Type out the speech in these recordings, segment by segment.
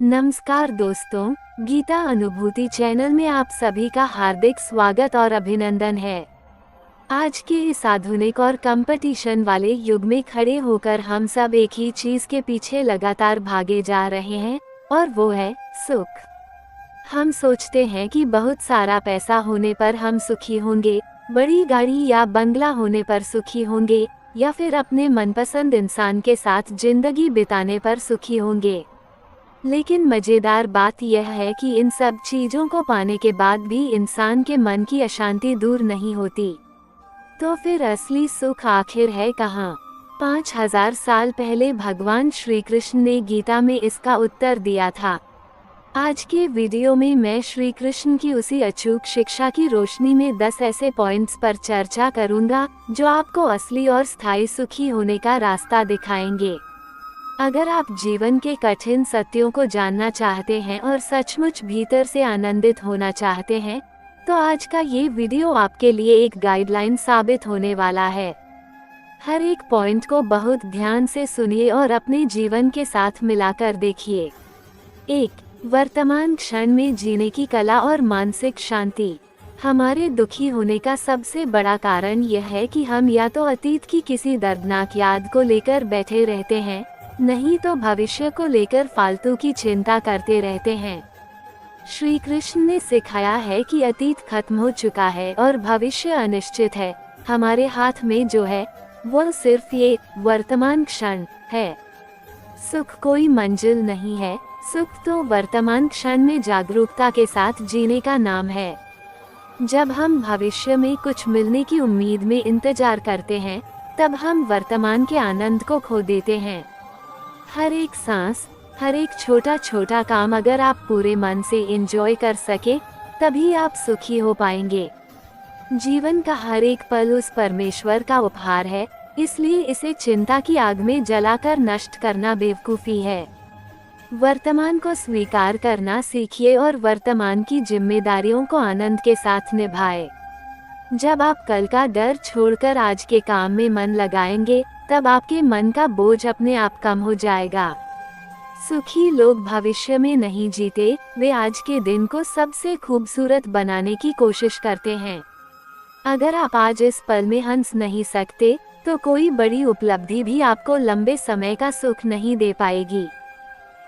नमस्कार दोस्तों, गीता अनुभूति चैनल में आप सभी का हार्दिक स्वागत और अभिनंदन है। आज के इस आधुनिक और कंपटीशन वाले युग में खड़े होकर हम सब एक ही चीज के पीछे लगातार भागे जा रहे हैं और वो है सुख। हम सोचते हैं कि बहुत सारा पैसा होने पर हम सुखी होंगे, बड़ी गाड़ी या बंगला होने पर सुखी होंगे, या फिर अपने मनपसंद इंसान के साथ जिंदगी बिताने पर सुखी होंगे। लेकिन मजेदार बात यह है कि इन सब चीजों को पाने के बाद भी इंसान के मन की अशांति दूर नहीं होती। तो फिर असली सुख आखिर है कहाँ? 5000 साल पहले भगवान श्री कृष्ण ने गीता में इसका उत्तर दिया था। आज के वीडियो में मैं श्री कृष्ण की उसी अचूक शिक्षा की रोशनी में 10 ऐसे पॉइंट्स पर चर्चा करूंगा जो आपको असली और स्थायी सुखी होने का रास्ता दिखाएंगे। अगर आप जीवन के कठिन सत्यों को जानना चाहते हैं और सचमुच भीतर से आनंदित होना चाहते हैं, तो आज का ये वीडियो आपके लिए एक गाइडलाइन साबित होने वाला है। हर एक पॉइंट को बहुत ध्यान से सुनिए और अपने जीवन के साथ मिलाकर देखिए। 1. वर्तमान क्षण में जीने की कला और मानसिक शांति। हमारे दुखी होने का सबसे बड़ा कारण यह है कि हम या तो अतीत की किसी दर्दनाक याद को लेकर बैठे रहते हैं, नहीं तो भविष्य को लेकर फालतू की चिंता करते रहते हैं। श्री कृष्ण ने सिखाया है कि अतीत खत्म हो चुका है और भविष्य अनिश्चित है। हमारे हाथ में जो है वो सिर्फ ये वर्तमान क्षण है। सुख कोई मंजिल नहीं है, सुख तो वर्तमान क्षण में जागरूकता के साथ जीने का नाम है। जब हम भविष्य में कुछ मिलने की उम्मीद में इंतजार करते हैं, तब हम वर्तमान के आनंद को खो देते हैं। हर एक सांस, हर एक छोटा छोटा काम अगर आप पूरे मन से एंजॉय कर सके, तभी आप सुखी हो पाएंगे। जीवन का हर एक पल उस परमेश्वर का उपहार है, इसलिए इसे चिंता की आग में जलाकर नष्ट करना बेवकूफ़ी है। वर्तमान को स्वीकार करना सीखिए और वर्तमान की जिम्मेदारियों को आनंद के साथ निभाएं। जब आप कल का डर छोड़कर आज के काम में मन लगाएंगे, तब आपके मन का बोझ अपने आप कम हो जाएगा। सुखी लोग भविष्य में नहीं जीते, वे आज के दिन को सबसे खूबसूरत बनाने की कोशिश करते हैं। अगर आप आज इस पल में हंस नहीं सकते, तो कोई बड़ी उपलब्धि भी आपको लंबे समय का सुख नहीं दे पाएगी।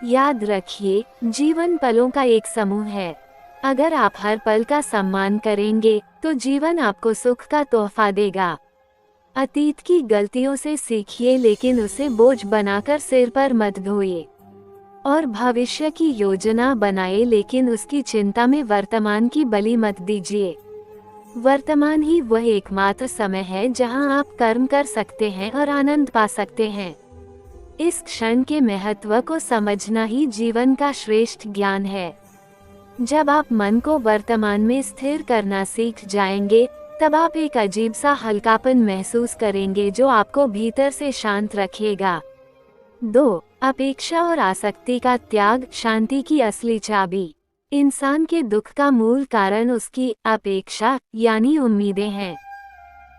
याद रखिए, जीवन पलों का एक समूह है। अगर आप हर पल का सम्मान करेंगे, तो जीवन आपको सुख का तोहफा देगा। अतीत की गलतियों से सीखिए, लेकिन उसे बोझ बनाकर सिर पर मत ढोइए। और भविष्य की योजना बनाए, लेकिन उसकी चिंता में वर्तमान की बलि मत दीजिए। वर्तमान ही वह एकमात्र समय है जहां आप कर्म कर सकते हैं और आनंद पा सकते हैं। इस क्षण के महत्व को समझना ही जीवन का श्रेष्ठ ज्ञान है। जब आप मन को वर्तमान में स्थिर करना सीख जाएंगे, तब आप एक अजीब सा हल्कापन महसूस करेंगे जो आपको भीतर से शांत रखेगा। 2. अपेक्षा और आसक्ति का त्याग, शांति की असली चाबी। इंसान के दुख का मूल कारण उसकी अपेक्षा यानी उम्मीदें हैं।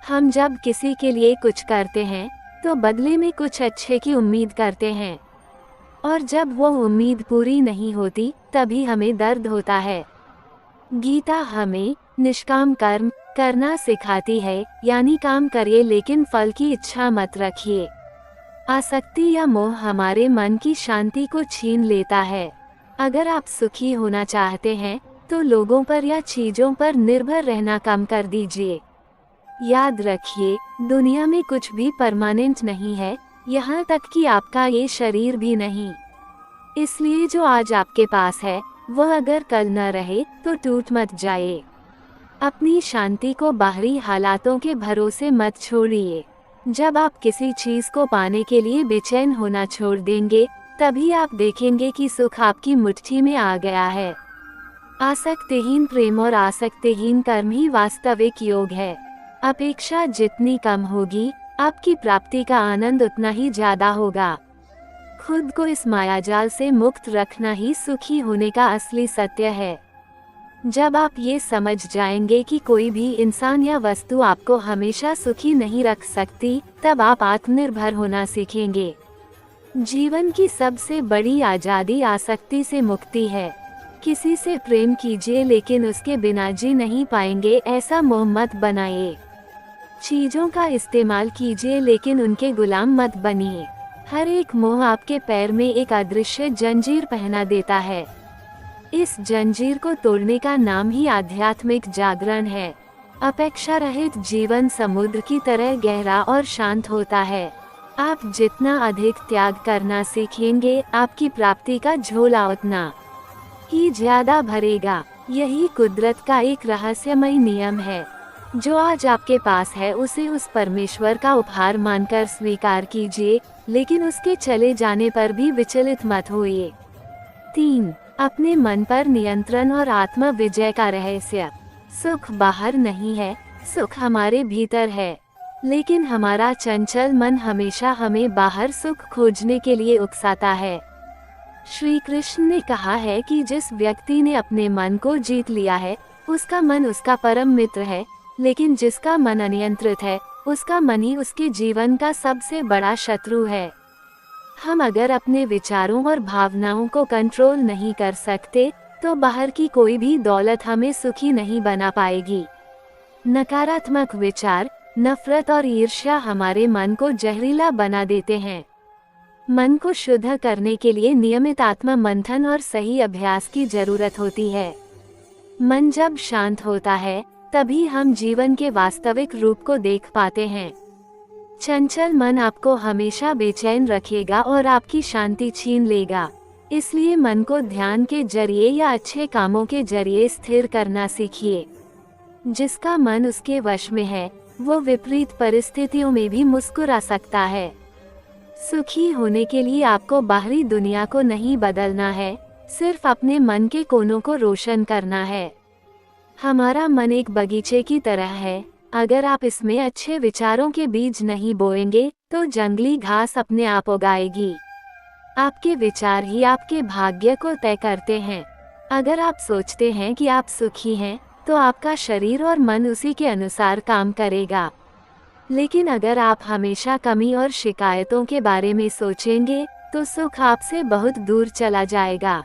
हम जब किसी के लिए कुछ करते हैं, तो बदले में कुछ अच्छे की उम्मीद करते हैं, और जब वो उम्मीद पूरी नहीं होती, तभी हमें दर्द होता है। गीता हमें निष्काम कर्म करना सिखाती है, यानी काम करिए लेकिन फल की इच्छा मत रखिए। आसक्ति या मोह हमारे मन की शांति को छीन लेता है। अगर आप सुखी होना चाहते हैं, तो लोगों पर या चीजों पर निर्भर रहना कम कर दीजिए। याद रखिए, दुनिया में कुछ भी परमानेंट नहीं है, यहाँ तक कि आपका ये शरीर भी नहीं। इसलिए जो आज आपके पास है, वह अगर कल न रहे तो टूट मत जाए। अपनी शांति को बाहरी हालातों के भरोसे मत छोड़िए। जब आप किसी चीज को पाने के लिए बेचैन होना छोड़ देंगे, तभी आप देखेंगे कि सुख आपकी मुट्ठी में आ गया है। आसक्तिहीन प्रेम और आसक्तिहीन कर्म ही वास्तविक योग है। अपेक्षा जितनी कम होगी, आपकी प्राप्ति का आनंद उतना ही ज्यादा होगा। खुद को इस मायाजाल से मुक्त रखना ही सुखी होने का असली सत्य है। जब आप ये समझ जाएंगे कि कोई भी इंसान या वस्तु आपको हमेशा सुखी नहीं रख सकती, तब आप आत्मनिर्भर होना सीखेंगे। जीवन की सबसे बड़ी आज़ादी आसक्ति से मुक्ति है। किसी से प्रेम कीजिए लेकिन उसके बिना जी नहीं पाएंगे ऐसा मोह मत बनाइए। चीज़ों का इस्तेमाल कीजिए लेकिन उनके गुलाम मत बनिए। हर एक मोह आपके पैर में एक अदृश्य जंजीर पहना देता है। इस जंजीर को तोड़ने का नाम ही आध्यात्मिक जागरण है। अपेक्षा रहित जीवन समुद्र की तरह गहरा और शांत होता है। आप जितना अधिक त्याग करना सीखेंगे, आपकी प्राप्ति का झोला उतना ही ज्यादा भरेगा। यही कुदरत का एक रहस्यमय नियम है। जो आज आपके पास है उसे उस परमेश्वर का उपहार मानकर स्वीकार कीजिए, लेकिन उसके चले जाने पर भी विचलित मत होइए। 3. अपने मन पर नियंत्रण और आत्म विजय का रहस्य। सुख बाहर नहीं है, सुख हमारे भीतर है। लेकिन हमारा चंचल मन हमेशा हमें बाहर सुख खोजने के लिए उकसाता है। श्री कृष्ण ने कहा है कि जिस व्यक्ति ने अपने मन को जीत लिया है, उसका मन उसका परम मित्र है, लेकिन जिसका मन अनियंत्रित है, उसका मन ही उसके जीवन का सबसे बड़ा शत्रु है। हम अगर अपने विचारों और भावनाओं को कंट्रोल नहीं कर सकते, तो बाहर की कोई भी दौलत हमें सुखी नहीं बना पाएगी। नकारात्मक विचार, नफरत और ईर्ष्या हमारे मन को जहरीला बना देते हैं। मन को शुद्ध करने के लिए नियमित आत्म मंथन और सही अभ्यास की जरूरत होती है। मन जब शांत होता है, तभी हम जीवन के वास्तविक रूप को देख पाते हैं। चंचल मन आपको हमेशा बेचैन रखेगा और आपकी शांति छीन लेगा। इसलिए मन को ध्यान के जरिए या अच्छे कामों के जरिए स्थिर करना सीखिए। जिसका मन उसके वश में है, वो विपरीत परिस्थितियों में भी मुस्कुरा सकता है। सुखी होने के लिए आपको बाहरी दुनिया को नहीं बदलना है, सिर्फ अपने मन के कोनों को रोशन करना है। हमारा मन एक बगीचे की तरह है। अगर आप इसमें अच्छे विचारों के बीज नहीं बोएंगे, तो जंगली घास अपने आप उगाएगी। आपके विचार ही आपके भाग्य को तय करते हैं। अगर आप सोचते हैं कि आप सुखी हैं, तो आपका शरीर और मन उसी के अनुसार काम करेगा। लेकिन अगर आप हमेशा कमी और शिकायतों के बारे में सोचेंगे, तो सुख आपसे बहुत दूर चला जाएगा।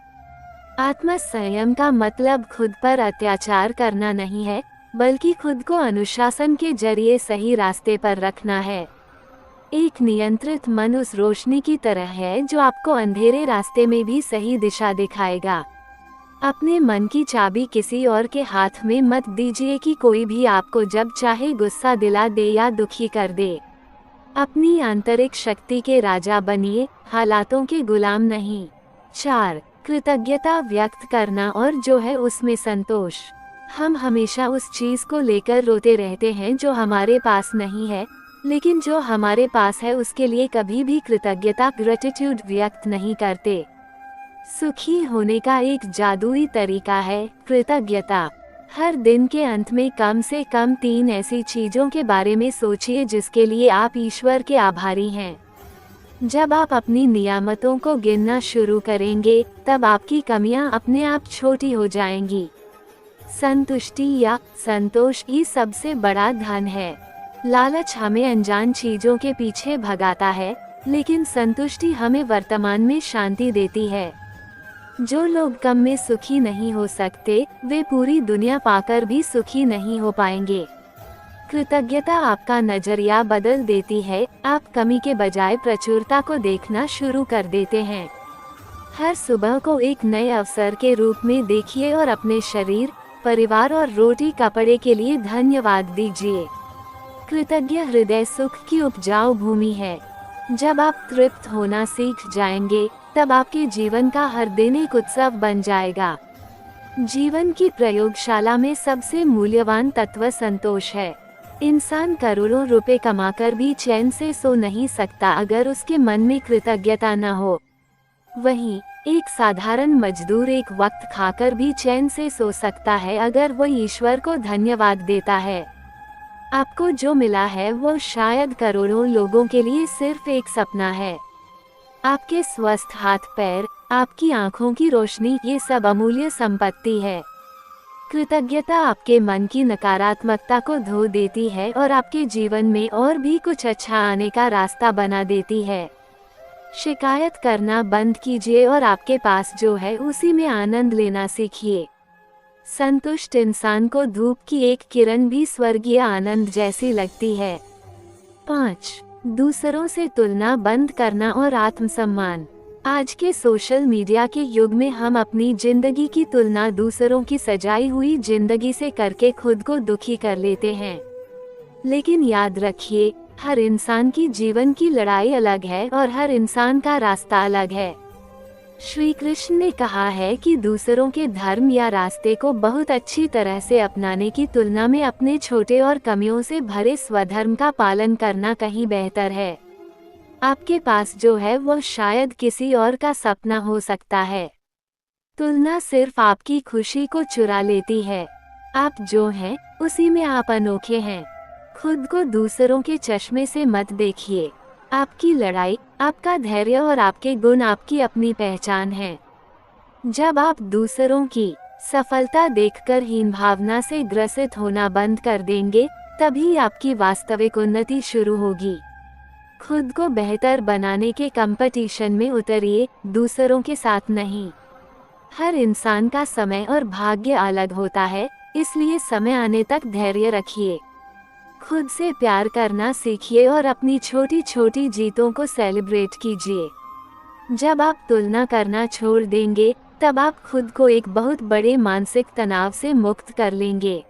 आत्म संयम का मतलब खुद पर अत्याचार करना नहीं है, बल्कि खुद को अनुशासन के जरिए सही रास्ते पर रखना है। एक नियंत्रित मन उस रोशनी की तरह है जो आपको अंधेरे रास्ते में भी सही दिशा दिखाएगा। अपने मन की चाबी किसी और के हाथ में मत दीजिए कि कोई भी आपको जब चाहे गुस्सा दिला दे या दुखी कर दे। अपनी आंतरिक शक्ति के राजा बनिए, हालातों के गुलाम नहीं। 4. कृतज्ञता व्यक्त करना और जो है उसमें संतोष। हम हमेशा उस चीज को लेकर रोते रहते हैं जो हमारे पास नहीं है, लेकिन जो हमारे पास है उसके लिए कभी भी कृतज्ञता ग्रेटिट्यूड व्यक्त नहीं करते। सुखी होने का एक जादुई तरीका है कृतज्ञता। हर दिन के अंत में कम से कम 3 ऐसी चीजों के बारे में सोचिए जिसके लिए आप ईश्वर के आभारी हैं। जब आप अपनी नियामतों को गिनना शुरू करेंगे, तब आपकी कमियां अपने आप छोटी हो जाएंगी। संतुष्टि या संतोष ही सबसे बड़ा धन है। लालच हमें अनजान चीजों के पीछे भगाता है, लेकिन संतुष्टि हमें वर्तमान में शांति देती है। जो लोग कम में सुखी नहीं हो सकते, वे पूरी दुनिया पाकर भी सुखी नहीं हो पाएंगे। कृतज्ञता आपका नजरिया बदल देती है। आप कमी के बजाय प्रचुरता को देखना शुरू कर देते हैं। हर सुबह को एक नए अवसर के रूप में देखिए और अपने शरीर, परिवार और रोटी कपड़े के लिए धन्यवाद दीजिए। कृतज्ञ हृदय सुख की उपजाऊ भूमि है। जब आप तृप्त होना सीख जाएंगे, तब आपके जीवन का हर दिन एक उत्सव बन जाएगा। जीवन की प्रयोगशाला में सबसे मूल्यवान तत्व संतोष है। इंसान करोड़ों रुपए कमाकर भी चैन से सो नहीं सकता अगर उसके मन में कृतज्ञता न हो। वहीं एक साधारण मजदूर एक वक्त खाकर भी चैन से सो सकता है अगर वो ईश्वर को धन्यवाद देता है। आपको जो मिला है वो शायद करोड़ों लोगों के लिए सिर्फ एक सपना है। आपके स्वस्थ हाथ पैर, आपकी आंखों की रोशनी, ये सब अमूल्य संपत्ति है। कृतज्ञता आपके मन की नकारात्मकता को धो देती है और आपके जीवन में और भी कुछ अच्छा आने का रास्ता बना देती है। शिकायत करना बंद कीजिए और आपके पास जो है उसी में आनंद लेना सीखिए। संतुष्ट इंसान को धूप की एक किरण भी स्वर्गीय आनंद जैसी लगती है। 5. दूसरों से तुलना बंद करना और आत्मसम्मान। आज के सोशल मीडिया के युग में हम अपनी जिंदगी की तुलना दूसरों की सजाई हुई जिंदगी से करके खुद को दुखी कर लेते हैं। लेकिन याद रखिए, हर इंसान की जीवन की लड़ाई अलग है और हर इंसान का रास्ता अलग है। श्री कृष्ण ने कहा है कि दूसरों के धर्म या रास्ते को बहुत अच्छी तरह से अपनाने की तुलना में अपने छोटे और कमियों से भरे स्वधर्म का पालन करना कहीं बेहतर है। आपके पास जो है वो शायद किसी और का सपना हो सकता है। तुलना सिर्फ आपकी खुशी को चुरा लेती है। आप जो हैं, उसी में आप अनोखे हैं। खुद को दूसरों के चश्मे से मत देखिए। आपकी लड़ाई, आपका धैर्य और आपके गुण आपकी अपनी पहचान है। जब आप दूसरों की सफलता देखकर हीन भावना से ग्रसित होना बंद कर देंगे, तभी आपकी वास्तविक उन्नति शुरू होगी। खुद को बेहतर बनाने के कंपटीशन में उतरिए, दूसरों के साथ नहीं। हर इंसान का समय और भाग्य अलग होता है, इसलिए समय आने तक धैर्य रखिए। खुद से प्यार करना सीखिए और अपनी छोटी छोटी जीतों को सेलिब्रेट कीजिए। जब आप तुलना करना छोड़ देंगे, तब आप खुद को एक बहुत बड़े मानसिक तनाव से मुक्त कर लेंगे।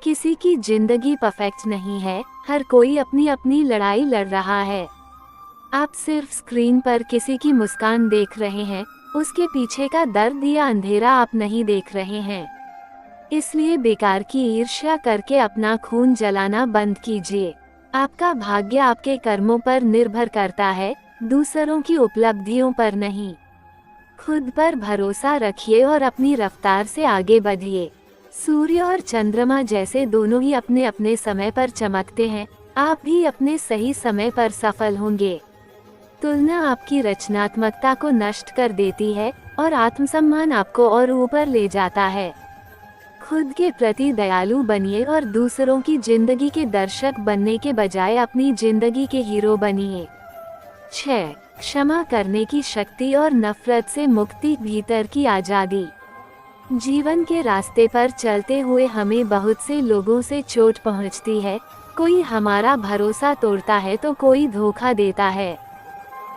किसी की जिंदगी परफेक्ट नहीं है, हर कोई अपनी अपनी लड़ाई लड़ रहा है। आप सिर्फ स्क्रीन पर किसी की मुस्कान देख रहे हैं, उसके पीछे का दर्द या अंधेरा आप नहीं देख रहे हैं। इसलिए बेकार की ईर्ष्या करके अपना खून जलाना बंद कीजिए। आपका भाग्य आपके कर्मों पर निर्भर करता है, दूसरों की उपलब्धियों पर नहीं। खुद पर भरोसा रखिए और अपनी रफ्तार से आगे बढ़िए। सूर्य और चंद्रमा जैसे दोनों ही अपने अपने समय पर चमकते हैं, आप भी अपने सही समय पर सफल होंगे। तुलना आपकी रचनात्मकता को नष्ट कर देती है और आत्मसम्मान आपको और ऊपर ले जाता है। खुद के प्रति दयालु बनिए और दूसरों की जिंदगी के दर्शक बनने के बजाय अपनी जिंदगी के हीरो बनिए। 6. क्षमा करने की शक्ति और नफरत से मुक्ति, भीतर की आज़ादी। जीवन के रास्ते पर चलते हुए हमें बहुत से लोगों से चोट पहुंचती है। कोई हमारा भरोसा तोड़ता है तो कोई धोखा देता है।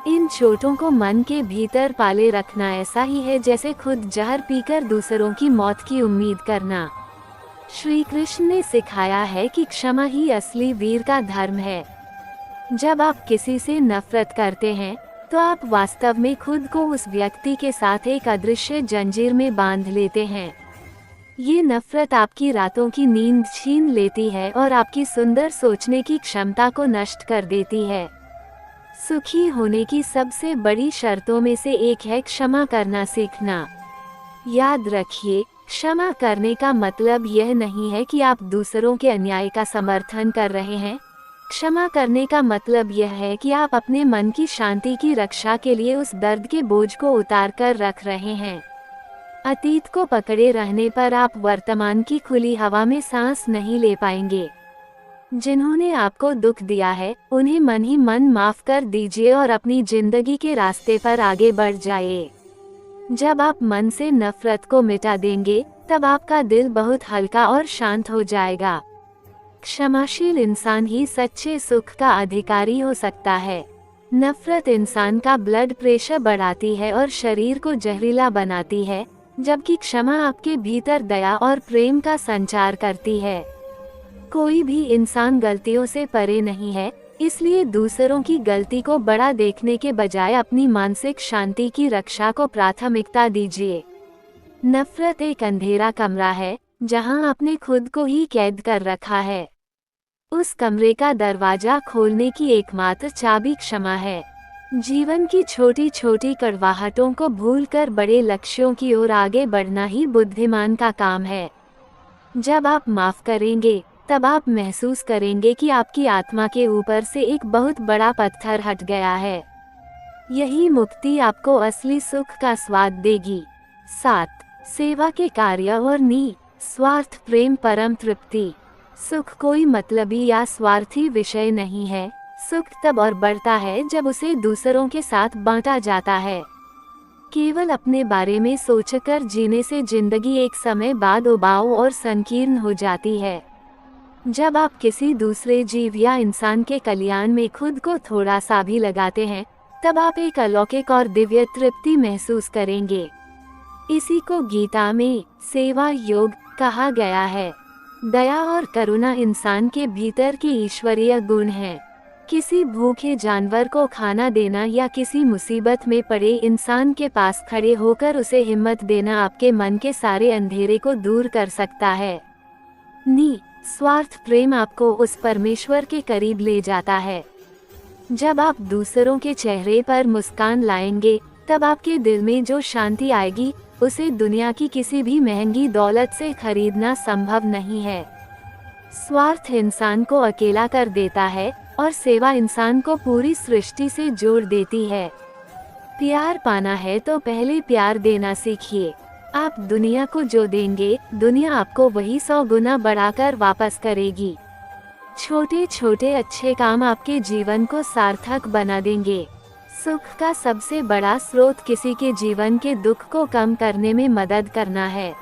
इन चोटों को मन के भीतर पाले रखना ऐसा ही है जैसे खुद जहर पीकर दूसरों की मौत की उम्मीद करना। श्री कृष्ण ने सिखाया है कि क्षमा ही असली वीर का धर्म है। जब आप किसी से नफरत करते हैं, तो आप वास्तव में खुद को उस व्यक्ति के साथ एक अदृश्य जंजीर में बांध लेते हैं। ये नफरत आपकी रातों की नींद छीन लेती है और आपकी सुंदर सोचने की क्षमता को नष्ट कर देती है। सुखी होने की सबसे बड़ी शर्तों में से एक है क्षमा करना सीखना। याद रखिए, क्षमा करने का मतलब यह नहीं है कि आप दूसरों के अन्याय का समर्थन कर रहे हैं। क्षमा करने का मतलब यह है कि आप अपने मन की शांति की रक्षा के लिए उस दर्द के बोझ को उतार कर रख रहे हैं। अतीत को पकड़े रहने पर आप वर्तमान की खुली हवा में सांस नहीं ले पाएंगे। जिन्होंने आपको दुख दिया है, उन्हें मन ही मन माफ कर दीजिए और अपनी जिंदगी के रास्ते पर आगे बढ़ जाइए। जब आप मन से नफरत को मिटा देंगे, तब आपका दिल बहुत हल्का और शांत हो जाएगा। क्षमाशील इंसान ही सच्चे सुख का अधिकारी हो सकता है। नफरत इंसान का ब्लड प्रेशर बढ़ाती है और शरीर को जहरीला बनाती है, जबकि क्षमा आपके भीतर दया और प्रेम का संचार करती है। कोई भी इंसान गलतियों से परे नहीं है, इसलिए दूसरों की गलती को बड़ा देखने के बजाय अपनी मानसिक शांति की रक्षा को प्राथमिकता दीजिए। नफरत एक अंधेरा कमरा है, जहां आपने खुद को ही कैद कर रखा है। उस कमरे का दरवाजा खोलने की एकमात्र चाबी क्षमा है। जीवन की छोटी छोटी कड़वाहटों को भूलकर बड़े लक्ष्यों की ओर आगे बढ़ना ही बुद्धिमान का काम है। जब आप माफ करेंगे, तब आप महसूस करेंगे कि आपकी आत्मा के ऊपर से एक बहुत बड़ा पत्थर हट गया है। यही मुक्ति आपको असली सुख का स्वाद देगी। 7. सेवा के कार्य और स्वार्थ प्रेम परम तृप्ति। सुख कोई मतलबी या स्वार्थी विषय नहीं है, सुख तब और बढ़ता है जब उसे दूसरों के साथ बांटा जाता है। केवल अपने बारे में सोचकर जीने से जिंदगी एक समय बाद उबाऊ और संकीर्ण हो जाती है। जब आप किसी दूसरे जीव या इंसान के कल्याण में खुद को थोड़ा सा भी लगाते हैं, तब आप एक अलौकिक और दिव्य तृप्ति महसूस करेंगे। इसी को गीता में सेवा योग कहा गया है। दया और करुणा इंसान के भीतर के ईश्वरीय गुण हैं। किसी भूखे जानवर को खाना देना या किसी मुसीबत में पड़े इंसान के पास खड़े होकर उसे हिम्मत देना आपके मन के सारे अंधेरे को दूर कर सकता है। स्वार्थ प्रेम आपको उस परमेश्वर के करीब ले जाता है। जब आप दूसरों के चेहरे पर मुस्कान लाएंगे, तब आपके दिल में जो शांति आएगी, उसे दुनिया की किसी भी महंगी दौलत से खरीदना संभव नहीं है। स्वार्थ इंसान को अकेला कर देता है और सेवा इंसान को पूरी सृष्टि से जोड़ देती है। प्यार पाना है तो पहले प्यार देना सीखिए। आप दुनिया को जो देंगे, दुनिया आपको वही 100 गुना बढ़ाकर वापस करेगी। छोटे छोटे अच्छे काम आपके जीवन को सार्थक बना देंगे। सुख का सबसे बड़ा स्रोत किसी के जीवन के दुख को कम करने में मदद करना है।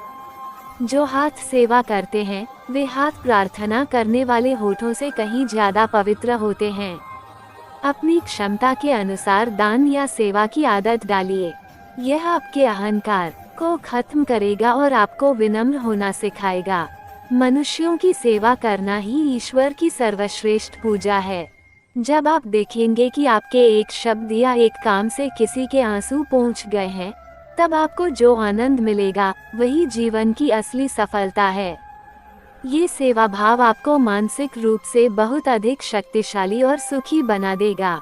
जो हाथ सेवा करते हैं, वे हाथ प्रार्थना करने वाले होठों से कहीं ज्यादा पवित्र होते हैं। अपनी क्षमता के अनुसार दान या सेवा की आदत डालिए। यह आपके अहंकार को खत्म करेगा और आपको विनम्र होना सिखाएगा। मनुष्यों की सेवा करना ही ईश्वर की सर्वश्रेष्ठ पूजा है। जब आप देखेंगे कि आपके एक शब्द या एक काम से किसी के आंसू पहुंच गए हैं, तब आपको जो आनंद मिलेगा, वही जीवन की असली सफलता है। ये सेवा भाव आपको मानसिक रूप से बहुत अधिक शक्तिशाली और सुखी बना देगा।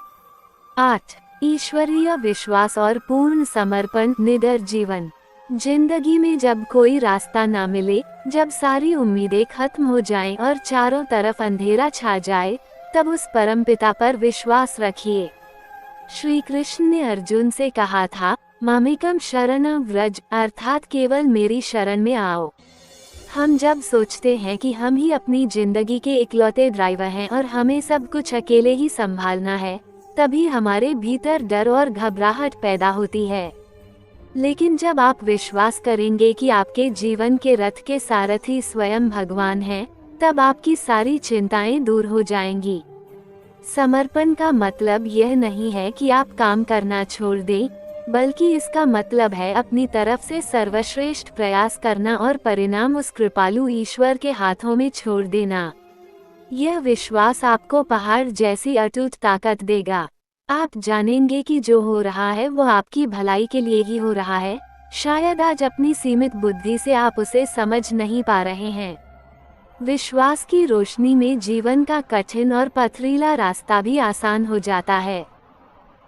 8. ईश्वरीय विश्वास और पूर्ण समर्पण निडर जीवन। जिंदगी में जब कोई रास्ता ना मिले, जब सारी उम्मीदें खत्म हो जाएं और चारों तरफ अंधेरा छा जाए, तब उस परमपिता पर विश्वास रखिए। श्री कृष्ण ने अर्जुन से कहा था, मामेकम शरणं व्रज, अर्थात केवल मेरी शरण में आओ। हम जब सोचते हैं कि हम ही अपनी जिंदगी के इकलौते ड्राइवर हैं और हमें सब कुछ अकेले ही संभालना है, तभी हमारे भीतर डर और घबराहट पैदा होती है। लेकिन जब आप विश्वास करेंगे कि आपके जीवन के रथ के सारथी स्वयं भगवान हैं, तब आपकी सारी चिंताएं दूर हो जाएंगी। समर्पण का मतलब यह नहीं है कि आप काम करना छोड़ दें, बल्कि इसका मतलब है अपनी तरफ से सर्वश्रेष्ठ प्रयास करना और परिणाम उस कृपालु ईश्वर के हाथों में छोड़ देना। यह विश्वास आपको पहाड़ जैसी अटूट ताकत देगा। आप जानेंगे कि जो हो रहा है वो आपकी भलाई के लिए ही हो रहा है। शायद आज अपनी सीमित बुद्धि से आप उसे समझ नहीं पा रहे हैं। विश्वास की रोशनी में जीवन का कठिन और पथरीला रास्ता भी आसान हो जाता है।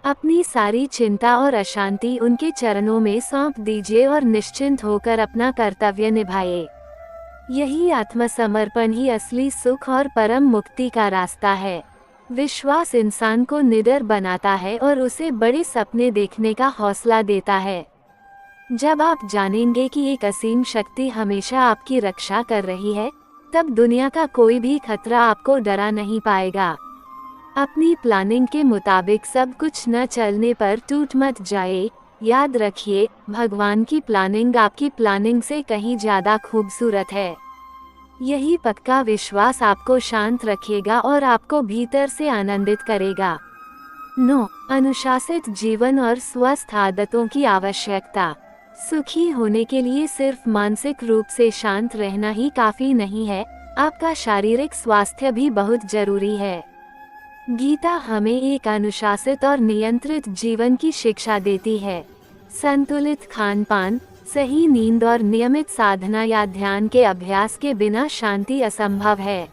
अपनी सारी चिंता और अशांति उनके चरणों में सौंप दीजिए और निश्चिंत होकर अपना कर्तव्य निभाइए। यही आत्मसमर्पण ही असली सुख और परम मुक्ति का रास्ता है। विश्वास इंसान को निडर बनाता है और उसे बड़े सपने देखने का हौसला देता है। जब आप जानेंगे कि एक असीम शक्ति हमेशा आपकी रक्षा कर रही है, तब दुनिया का कोई भी खतरा आपको डरा नहीं पाएगा। अपनी प्लानिंग के मुताबिक सब कुछ न चलने पर टूट मत जाए। याद रखिए, भगवान की प्लानिंग आपकी प्लानिंग से कहीं ज्यादा खूबसूरत है। यही पक्का विश्वास आपको शांत रखेगा और आपको भीतर से आनंदित करेगा। 9. अनुशासित जीवन और स्वस्थ आदतों की आवश्यकता। सुखी होने के लिए सिर्फ मानसिक रूप से शांत रहना ही काफी नहीं है, आपका शारीरिक स्वास्थ्य भी बहुत जरूरी है। गीता हमें एक अनुशासित और नियंत्रित जीवन की शिक्षा देती है। संतुलित खान-पान, सही नींद और नियमित साधना या ध्यान के अभ्यास के बिना शांति असंभव है।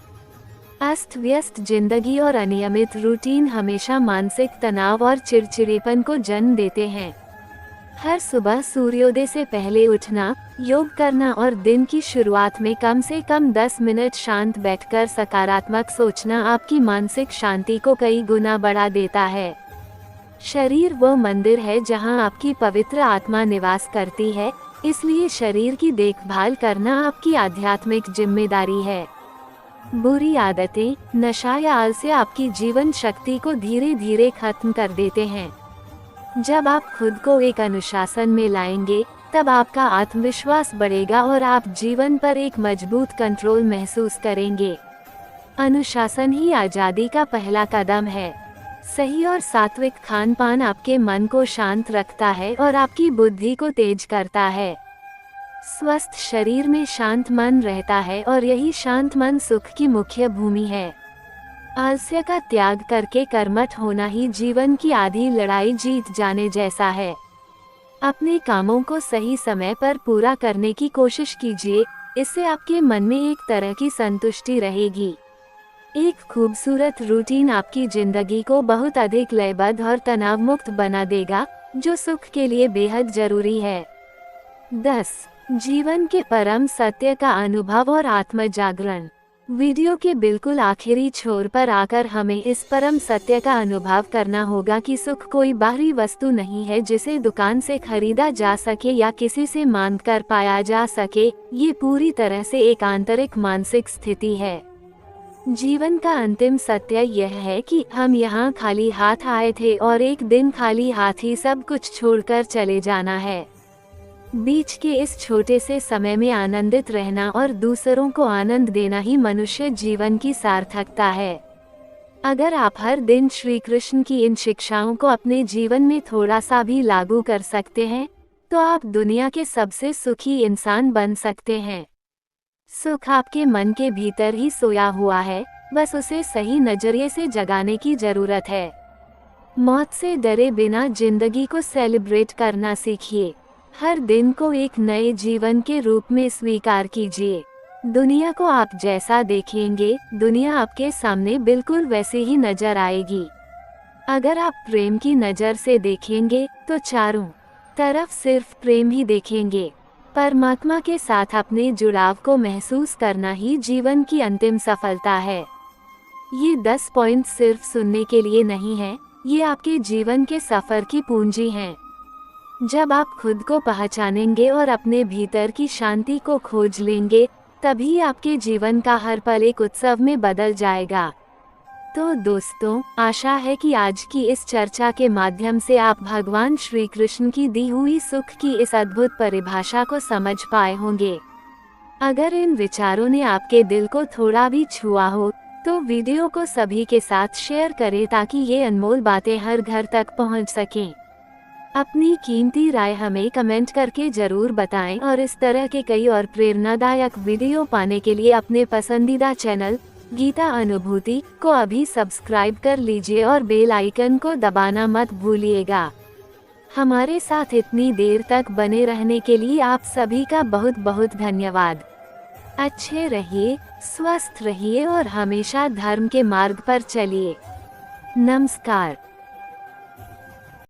अस्त व्यस्त जिंदगी और अनियमित रूटीन हमेशा मानसिक तनाव और चिड़चिड़ेपन को जन्म देते हैं। हर सुबह सूर्योदय से पहले उठना, योग करना और दिन की शुरुआत में कम से कम 10 मिनट शांत बैठकर सकारात्मक सोचना आपकी मानसिक शांति को कई गुना बढ़ा देता है। शरीर वो मंदिर है जहां आपकी पवित्र आत्मा निवास करती है, इसलिए शरीर की देखभाल करना आपकी आध्यात्मिक जिम्मेदारी है। बुरी आदतें, नशा या आलस्य आपकी जीवन शक्ति को धीरे धीरे खत्म कर देते हैं। जब आप खुद को एक अनुशासन में लाएंगे, तब आपका आत्मविश्वास बढ़ेगा और आप जीवन पर एक मजबूत कंट्रोल महसूस करेंगे। अनुशासन ही आज़ादी का पहला कदम है। सही और सात्विक खान पान आपके मन को शांत रखता है और आपकी बुद्धि को तेज करता है। स्वस्थ शरीर में शांत मन रहता है और यही शांत मन सुख की मुख्य भूमि है। आलस्य का त्याग करके कर्मठ होना ही जीवन की आधी लड़ाई जीत जाने जैसा है। अपने कामों को सही समय पर पूरा करने की कोशिश कीजिए, इससे आपके मन में एक तरह की संतुष्टि रहेगी। एक खूबसूरत रूटीन आपकी जिंदगी को बहुत अधिक लयबद्ध और तनाव मुक्त बना देगा, जो सुख के लिए बेहद जरूरी है। 10. जीवन के परम सत्य का अनुभव और आत्म जागरण। वीडियो के बिल्कुल आखिरी छोर पर आकर हमें इस परम सत्य का अनुभव करना होगा कि सुख कोई बाहरी वस्तु नहीं है जिसे दुकान से खरीदा जा सके या किसी से मांग कर पाया जा सके। ये पूरी तरह से एक आंतरिक मानसिक स्थिति है। जीवन का अंतिम सत्य यह है कि हम यहाँ खाली हाथ आए थे और एक दिन खाली हाथ ही सब कुछ छोड़कर चले जाना है। बीच के इस छोटे से समय में आनंदित रहना और दूसरों को आनंद देना ही मनुष्य जीवन की सार्थकता है। अगर आप हर दिन श्री कृष्ण की इन शिक्षाओं को अपने जीवन में थोड़ा सा भी लागू कर सकते हैं, तो आप दुनिया के सबसे सुखी इंसान बन सकते हैं। सुख आपके मन के भीतर ही सोया हुआ है, बस उसे सही नजरिए से जगाने की जरूरत है। मौत से डरे बिना जिंदगी को सेलिब्रेट करना सीखिए। हर दिन को एक नए जीवन के रूप में स्वीकार कीजिए। दुनिया को आप जैसा देखेंगे, दुनिया आपके सामने बिल्कुल वैसे ही नजर आएगी। अगर आप प्रेम की नज़र से देखेंगे, तो चारों तरफ सिर्फ प्रेम ही देखेंगे। परमात्मा के साथ अपने जुड़ाव को महसूस करना ही जीवन की अंतिम सफलता है। ये 10 पॉइंट सिर्फ सुनने के लिए नहीं है, ये आपके जीवन के सफर की पूंजी हैं। जब आप खुद को पहचानेंगे और अपने भीतर की शांति को खोज लेंगे, तभी आपके जीवन का हर पल एक उत्सव में बदल जाएगा। तो दोस्तों, आशा है कि आज की इस चर्चा के माध्यम से आप भगवान श्री कृष्ण की दी हुई सुख की इस अद्भुत परिभाषा को समझ पाए होंगे। अगर इन विचारों ने आपके दिल को थोड़ा भी छुआ हो, तो वीडियो को सभी के साथ शेयर करें ताकि ये अनमोल बातें हर घर तक पहुंच सकें। अपनी कीमती राय हमें कमेंट करके जरूर बताएं और इस तरह के कई और प्रेरणादायक वीडियो पाने के लिए अपने पसंदीदा चैनल गीता अनुभूति को अभी सब्सक्राइब कर लीजिए और बेल आइकन को दबाना मत भूलिएगा। हमारे साथ इतनी देर तक बने रहने के लिए आप सभी का बहुत बहुत धन्यवाद। अच्छे रहिए, स्वस्थ रहिए और हमेशा धर्म के मार्ग पर चलिए। नमस्कार।